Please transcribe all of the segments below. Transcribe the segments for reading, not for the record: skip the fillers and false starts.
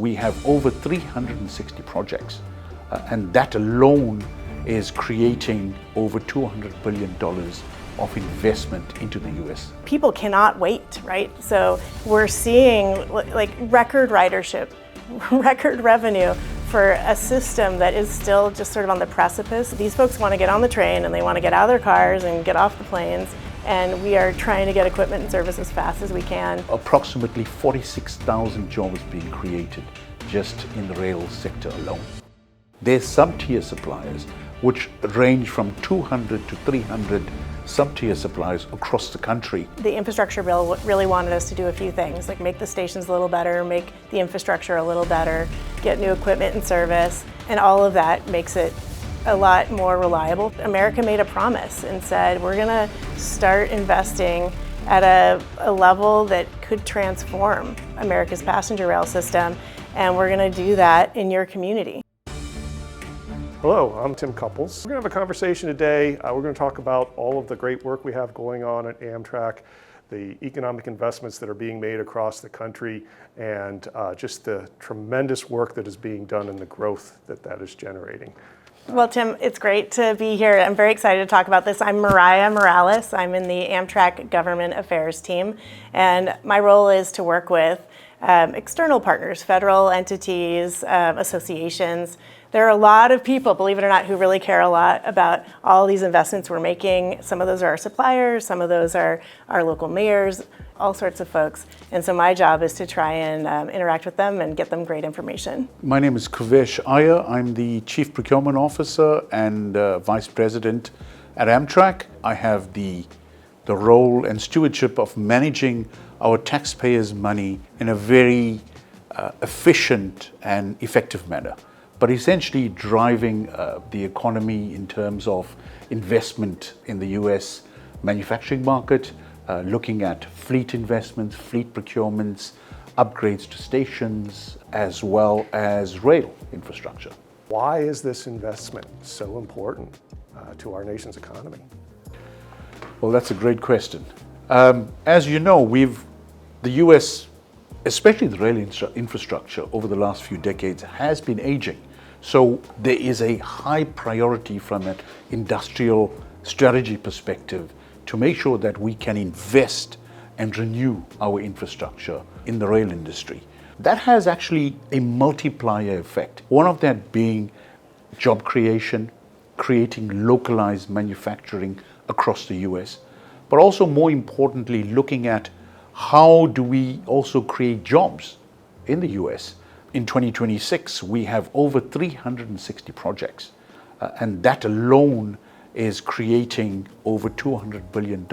we have over 360 projects, and that alone is creating over $200 billion of investment into the US. People cannot wait, right? So we're seeing like record ridership, record revenue for a system that is still just sort of on the precipice. These folks want to get on the train and they want to get out of their cars and get off the planes, and we are trying to get equipment and service as fast as we can. Approximately 46,000 jobs being created just in the rail sector alone. There's sub-tier suppliers which range from 200 to 300 sub-tier suppliers across the country. The infrastructure bill really wanted us to do a few things, like make the stations a little better, make the infrastructure a little better, get new equipment and service, and all of that makes it a lot more reliable. America made a promise and said, we're gonna start investing at a level that could transform America's passenger rail system, and we're gonna do that in your community. Hello, I'm Tim Couples. We're going to have a conversation today. We're going to talk about all of the great work we have going on at Amtrak, the economic investments that are being made across the country, and just the tremendous work that is being done and the growth that is generating. Well, Tim, it's great to be here. I'm very excited to talk about this. I'm Mariah Morales. I'm in the Amtrak Government Affairs team, and my role is to work with external partners, federal entities, associations. There are a lot of people, believe it or not, who really care a lot about all these investments we're making. Some of those are our suppliers, some of those are our local mayors, all sorts of folks. And so my job is to try and interact with them and get them great information. My name is Kavesh Iyer. I'm the Chief Procurement Officer and Vice President at Amtrak. I have the role and stewardship of managing our taxpayers' money in a very efficient and effective manner, but essentially driving the economy in terms of investment in the US manufacturing market, looking at fleet investments, fleet procurements, upgrades to stations, as well as rail infrastructure. Why is this investment so important to our nation's economy? Well, that's a great question. As you know, the US, especially the rail infrastructure over the last few decades, has been aging. So there is a high priority from an industrial strategy perspective to make sure that we can invest and renew our infrastructure in the rail industry. That has actually a multiplier effect. One of that being job creation, creating localized manufacturing across the US, but also more importantly, looking at how do we also create jobs in the US. In 2026, we have over 360 projects, and that alone is creating over $200 billion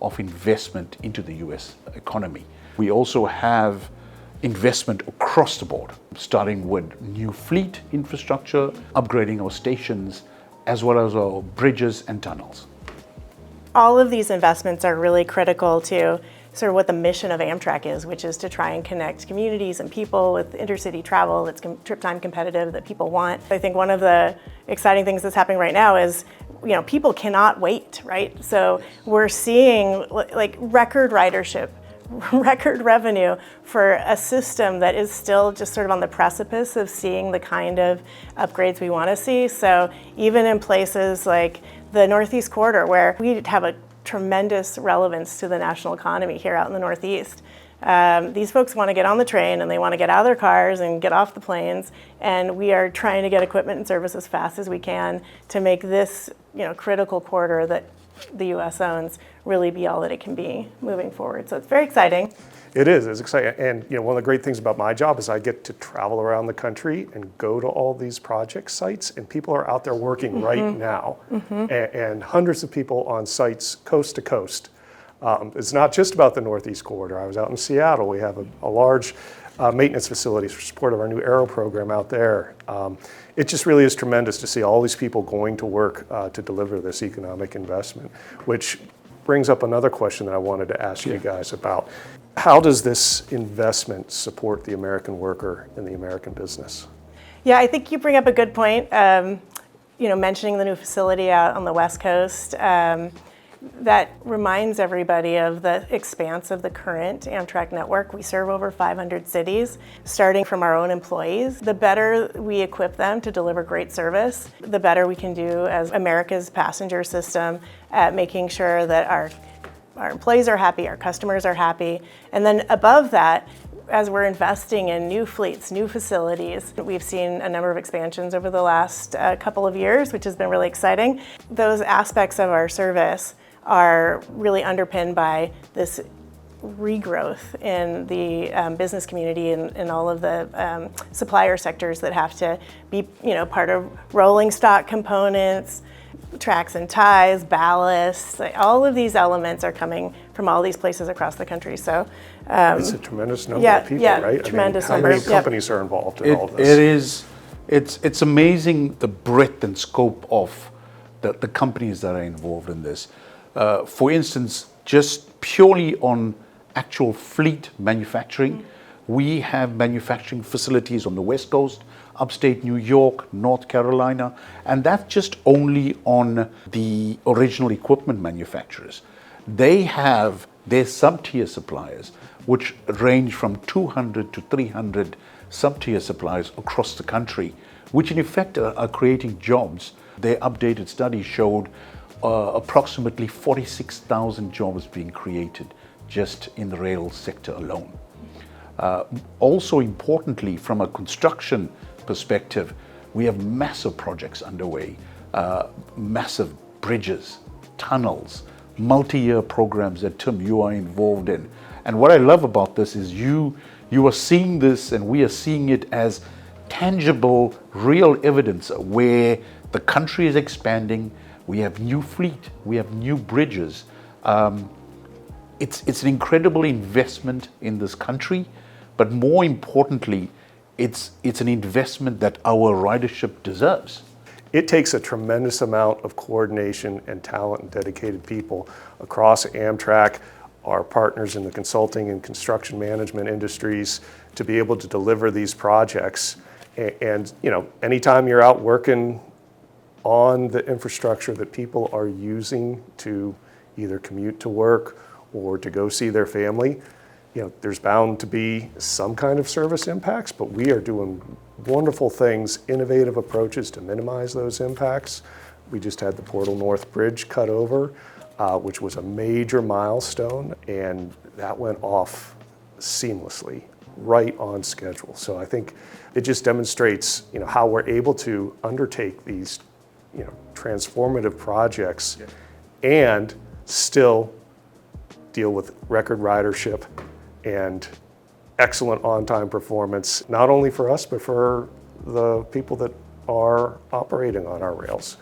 of investment into the US economy. We also have investment across the board, starting with new fleet infrastructure, upgrading our stations, as well as our bridges and tunnels. All of these investments are really critical to sort of what the mission of Amtrak is, which is to try and connect communities and people with intercity travel that's trip time competitive that people want. I think one of the exciting things that's happening right now is, people cannot wait, right? So we're seeing like record ridership, record revenue for a system that is still just sort of on the precipice of seeing the kind of upgrades we want to see. So even in places like the Northeast Corridor, where we have a tremendous relevance to the national economy here out in the Northeast. These folks want to get on the train and they want to get out of their cars and get off the planes, and we are trying to get equipment and service as fast as we can to make this critical corridor that the US owns really be all that it can be moving forward. So it's very exciting. It's exciting. And one of the great things about my job is I get to travel around the country and go to all these project sites, and people are out there working right now. And hundreds of people on sites coast to coast. It's not just about the Northeast Corridor. I was out in Seattle. We have a large maintenance facilities for support of our new Airo program out there. It just really is tremendous to see all these people going to work to deliver this economic investment, which brings up another question that I wanted to ask you guys about. How does this investment support the American worker and the American business? Yeah, I think you bring up a good point. Mentioning the new facility out on the West Coast. that reminds everybody of the expanse of the current Amtrak network. We serve over 500 cities, starting from our own employees. The better we equip them to deliver great service, the better we can do as America's passenger system at making sure that our employees are happy, our customers are happy. And then above that, as we're investing in new fleets, new facilities, we've seen a number of expansions over the last couple of years, which has been really exciting. Those aspects of our service are really underpinned by this regrowth in the business community and all of the supplier sectors that have to be, part of rolling stock components, tracks and ties, ballast. All of these elements are coming from all these places across the country. So it's a tremendous number of people, right? Tremendous number. How many companies are involved in all this? It's amazing the breadth and scope of the companies that are involved in this. For instance, just purely on actual fleet manufacturing, we have manufacturing facilities on the West Coast, upstate New York, North Carolina, and that's just only on the original equipment manufacturers. They have their sub-tier suppliers, which range from 200 to 300 sub-tier suppliers across the country, which in effect are creating jobs. Their updated study showed approximately 46,000 jobs being created just in the rail sector alone. Also importantly, from a construction perspective, we have massive projects underway, massive bridges, tunnels, multi-year programs that, Tim, you are involved in. And what I love about this is you are seeing this and we are seeing it as tangible, real evidence where the country is expanding. We have new fleet, we have new bridges. It's an incredible investment in this country, but more importantly, it's an investment that our ridership deserves. It takes a tremendous amount of coordination and talent and dedicated people across Amtrak, our partners in the consulting and construction management industries, to be able to deliver these projects. And anytime you're out working on the infrastructure that people are using to either commute to work or to go see their family, there's bound to be some kind of service impacts, but we are doing wonderful things, innovative approaches to minimize those impacts. We just had the Portal North Bridge cut over, which was a major milestone, and that went off seamlessly, right on schedule. So I think it just demonstrates, how we're able to undertake these, transformative projects and still deal with record ridership and excellent on-time performance, not only for us, but for the people that are operating on our rails.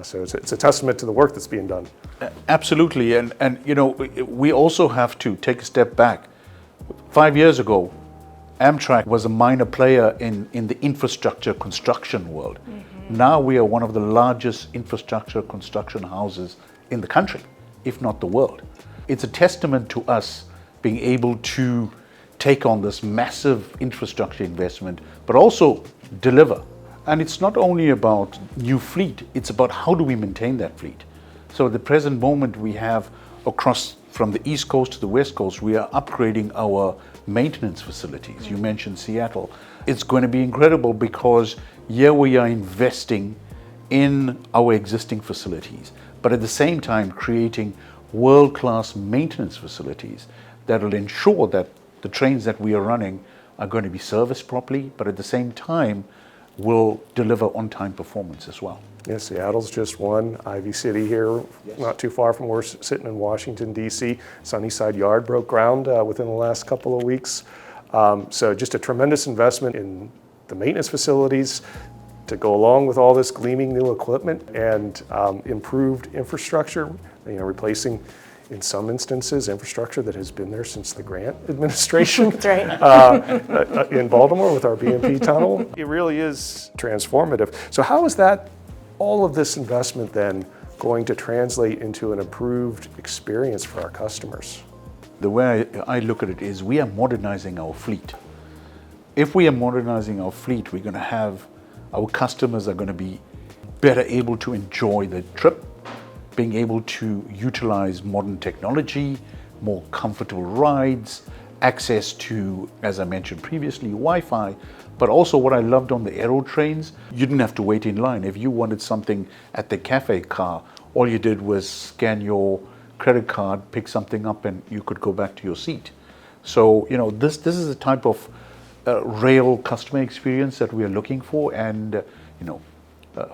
So it's a testament to the work that's being done. Absolutely, and we also have to take a step back. 5 years ago, Amtrak was a minor player in the infrastructure construction world. Now we are one of the largest infrastructure construction houses in the country, if not the world. It's a testament to us being able to take on this massive infrastructure investment, but also deliver. And it's not only about new fleet, it's about how do we maintain that fleet. So at the present moment we have across from the East Coast to the West Coast, we are upgrading our maintenance facilities. You mentioned Seattle. It's going to be incredible because here we are investing in our existing facilities, but at the same time creating world-class maintenance facilities that will ensure that the trains that we are running are going to be serviced properly, but at the same time will deliver on-time performance as well. Yes, Seattle's just one. Ivy City here, not too far from where we're sitting in Washington, D.C. Sunnyside Yard broke ground within the last couple of weeks. So just a tremendous investment in the maintenance facilities to go along with all this gleaming new equipment and improved infrastructure, replacing, in some instances, infrastructure that has been there since the Grant administration. That's right. In Baltimore with our BMP tunnel. It really is transformative. So how is all of this investment then going to translate into an improved experience for our customers? The way I look at it is we are modernizing our fleet. If we are modernizing our fleet, we're going to have, our customers are going to be better able to enjoy the trip, being able to utilize modern technology, more comfortable rides, access to, as I mentioned previously, Wi-Fi, but also what I loved on the Airo trains, you didn't have to wait in line. If you wanted something at the cafe car, all you did was scan your credit card, pick something up, and you could go back to your seat. So, this is a type of rail customer experience that we are looking for, and,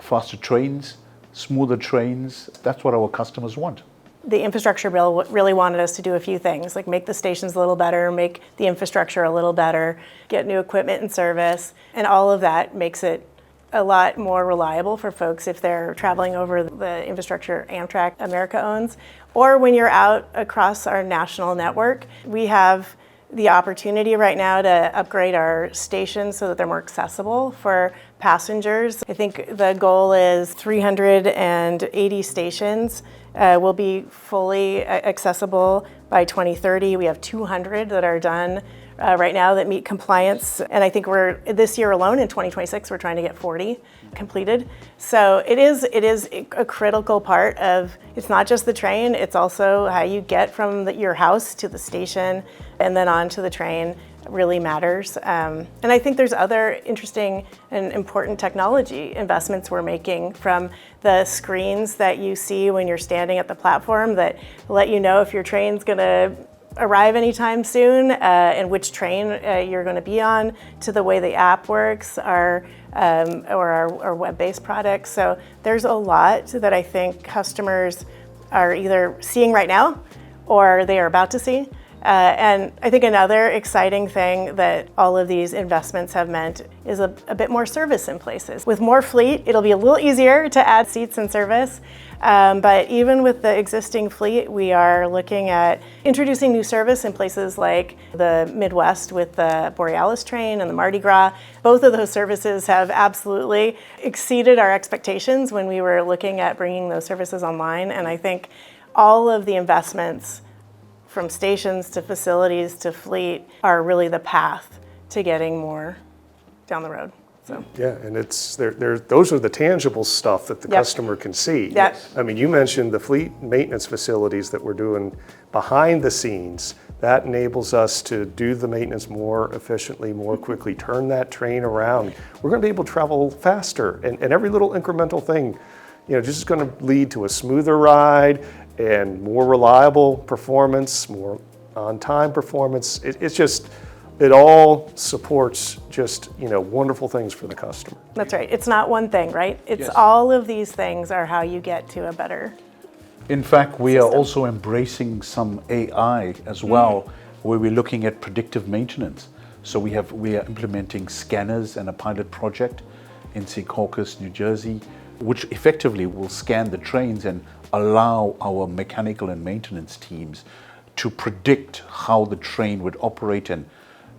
faster trains, smoother trains, that's what our customers want. The infrastructure bill really wanted us to do a few things, like make the stations a little better, make the infrastructure a little better, get new equipment and service, and all of that makes it a lot more reliable for folks if they're traveling over the infrastructure Amtrak America owns, or when you're out across our national network. We have the opportunity right now to upgrade our stations so that they're more accessible for passengers. I think the goal is 380 stations will be fully accessible by 2030. We have 200 that are done right now that meet compliance, and I think this year alone in 2026 we're trying to get 40 completed. So it is a critical part of, it's not just the train, it's also how you get from your house to the station and then onto the train really matters. And I think there's other interesting and important technology investments we're making, from the screens that you see when you're standing at the platform that let you know if your train's gonna arrive anytime soon and which train you're going to be on, to the way the app works, or our web-based products. So there's a lot that I think customers are either seeing right now or they are about to see. And I think another exciting thing that all of these investments have meant is a bit more service in places. With more fleet, it'll be a little easier to add seats and service. But even with the existing fleet, we are looking at introducing new service in places like the Midwest with the Borealis train and the Mardi Gras. Both of those services have absolutely exceeded our expectations when we were looking at bringing those services online. And I think all of the investments, from stations to facilities to fleet, are really the path to getting more down the road. So. Yeah, and those are the tangible stuff that the customer can see. Yep. I mean, you mentioned the fleet maintenance facilities that we're doing behind the scenes. That enables us to do the maintenance more efficiently, more quickly, turn that train around. We're going to be able to travel faster, and every little incremental thing, just is going to lead to a smoother ride and more reliable performance, more on-time performance. It all supports just, wonderful things for the customer. That's right. It's not one thing, right? It's Yes. all of these things are how you get to a better. In fact, we are also embracing some AI as well, where we're looking at predictive maintenance. So we are implementing scanners and a pilot project in Secaucus, New Jersey, which effectively will scan the trains and allow our mechanical and maintenance teams to predict how the train would operate and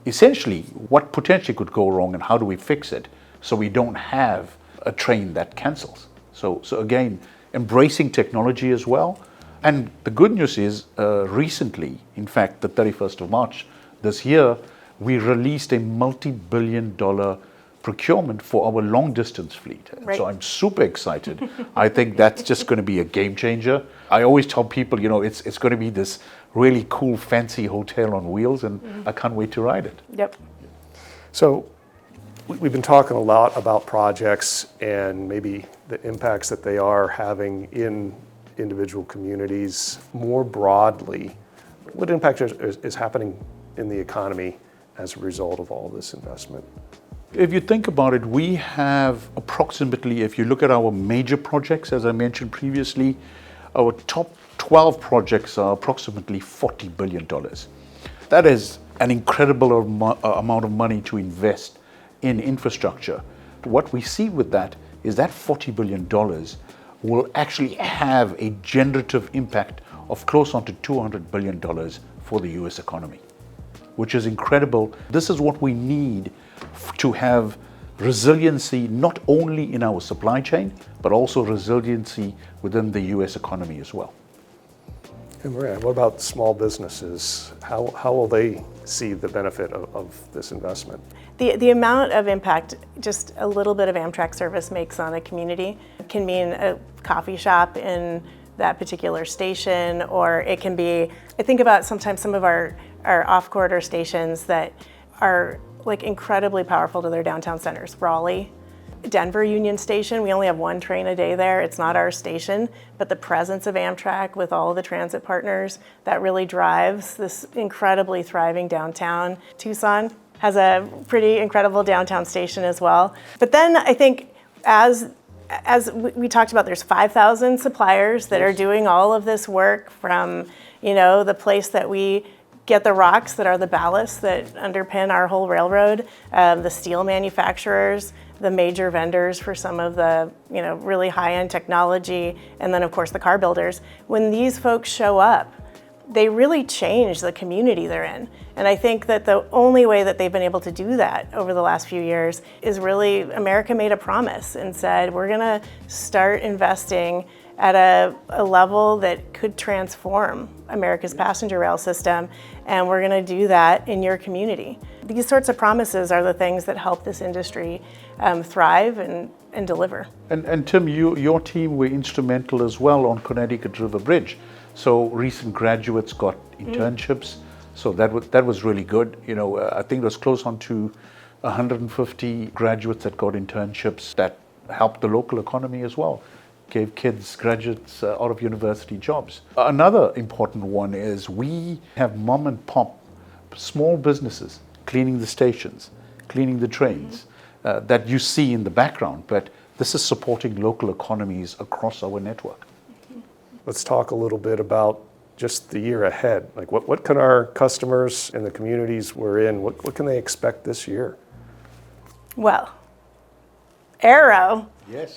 essentially what potentially could go wrong and how do we fix it so we don't have a train that cancels. So again, embracing technology as well. And the good news is recently, in fact, the 31st of March this year, we released a multi-billion-dollar procurement for our long-distance fleet. Right. So I'm super excited. I think that's just going to be a game changer. I always tell people, it's going to be this really cool, fancy hotel on wheels, and I can't wait to ride it. Yep. So we've been talking a lot about projects and maybe the impacts that they are having in individual communities. More broadly, what impact is happening in the economy as a result of all this investment? If you think about it, we have approximately, if you look at our major projects, as I mentioned previously, our top 12 projects are approximately $40 billion. That is an incredible amount of money to invest in infrastructure. What we see with that is that $40 billion will actually have a generative impact of close on to $200 billion for the US economy, which is incredible. This is what we need to have resiliency not only in our supply chain, but also resiliency within the US economy as well. And Maria, what about small businesses? How will they see the benefit of this investment? The amount of impact just a little bit of Amtrak service makes on a community can mean a coffee shop in that particular station, or it can be, I think about sometimes some of our off-corridor stations that are like incredibly powerful to their downtown centers. Raleigh, Denver Union Station, we only have one train a day there. It's not our station, but the presence of Amtrak with all of the transit partners, that really drives this incredibly thriving downtown. Tucson has a pretty incredible downtown station as well. But then I think as we talked about, there's 5,000 suppliers that are doing all of this work from, the place that we get the rocks that are the ballast that underpin our whole railroad, the steel manufacturers, the major vendors for some of the really high-end technology, and then of course the car builders. When these folks show up, they really change the community they're in. And I think that the only way that they've been able to do that over the last few years is really America made a promise and said, we're gonna start investing at a level that could transform America's passenger rail system, and we're gonna do that in your community. These sorts of promises are the things that help this industry thrive and deliver. And Tim, your team were instrumental as well on Connecticut River Bridge. So recent graduates got internships, so that was really good. I think it was close on to 150 graduates that got internships that helped the local economy as well. Gave kids, graduates out of university jobs. Another important one is we have mom and pop, small businesses cleaning the stations, cleaning the trains that you see in the background, but this is supporting local economies across our network. Let's talk a little bit about just the year ahead. Like what can our customers and the communities we're in, what can they expect this year? Well, Airo. Yes.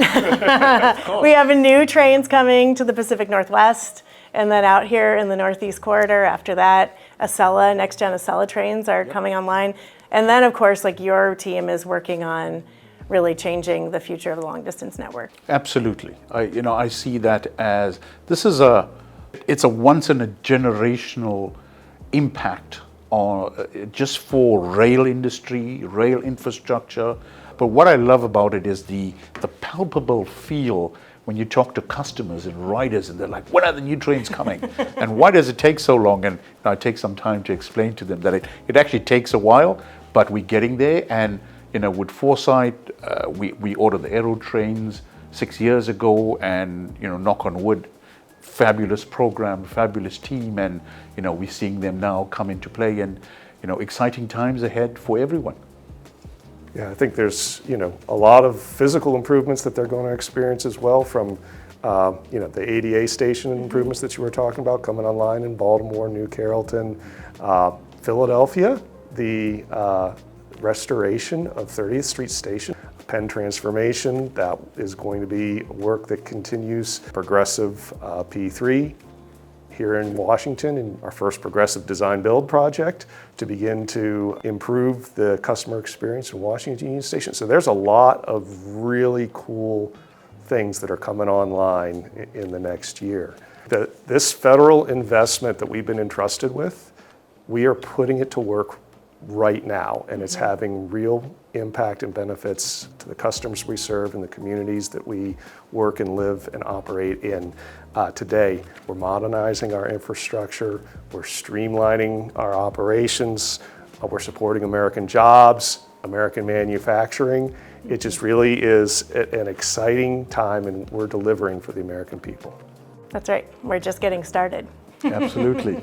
We have new trains coming to the Pacific Northwest, and then out here in the Northeast Corridor after that, Acela, next-gen Acela trains are coming online. And then, of course, like your team is working on really changing the future of the long-distance network. Absolutely. I see that as it's a once-in-a-generational impact on just for rail industry, rail infrastructure. But what I love about it is the palpable feel when you talk to customers and riders, and they're like, when are the new trains coming? And why does it take so long? And I take some time to explain to them that it actually takes a while, but we're getting there. And with foresight, we ordered the Airo trains 6 years ago, and knock on wood, fabulous program, fabulous team, and we're seeing them now come into play, and exciting times ahead for everyone. Yeah, I think there's a lot of physical improvements that they're going to experience as well, from the ADA station improvements that you were talking about coming online in Baltimore, New Carrollton, Philadelphia, the restoration of 30th Street Station, Penn transformation, that is going to be work that continues. Progressive P3 here in Washington, in our first progressive design build project to begin to improve the customer experience in Washington Union Station. So there's a lot of really cool things that are coming online in the next year. This federal investment that we've been entrusted with, we are putting it to work right now, and it's having real impact and benefits to the customers we serve and the communities that we work and live and operate in. Today, we're modernizing our infrastructure, we're streamlining our operations, we're supporting American jobs, American manufacturing. It just really is an exciting time, and we're delivering for the American people. That's right. We're just getting started. Absolutely.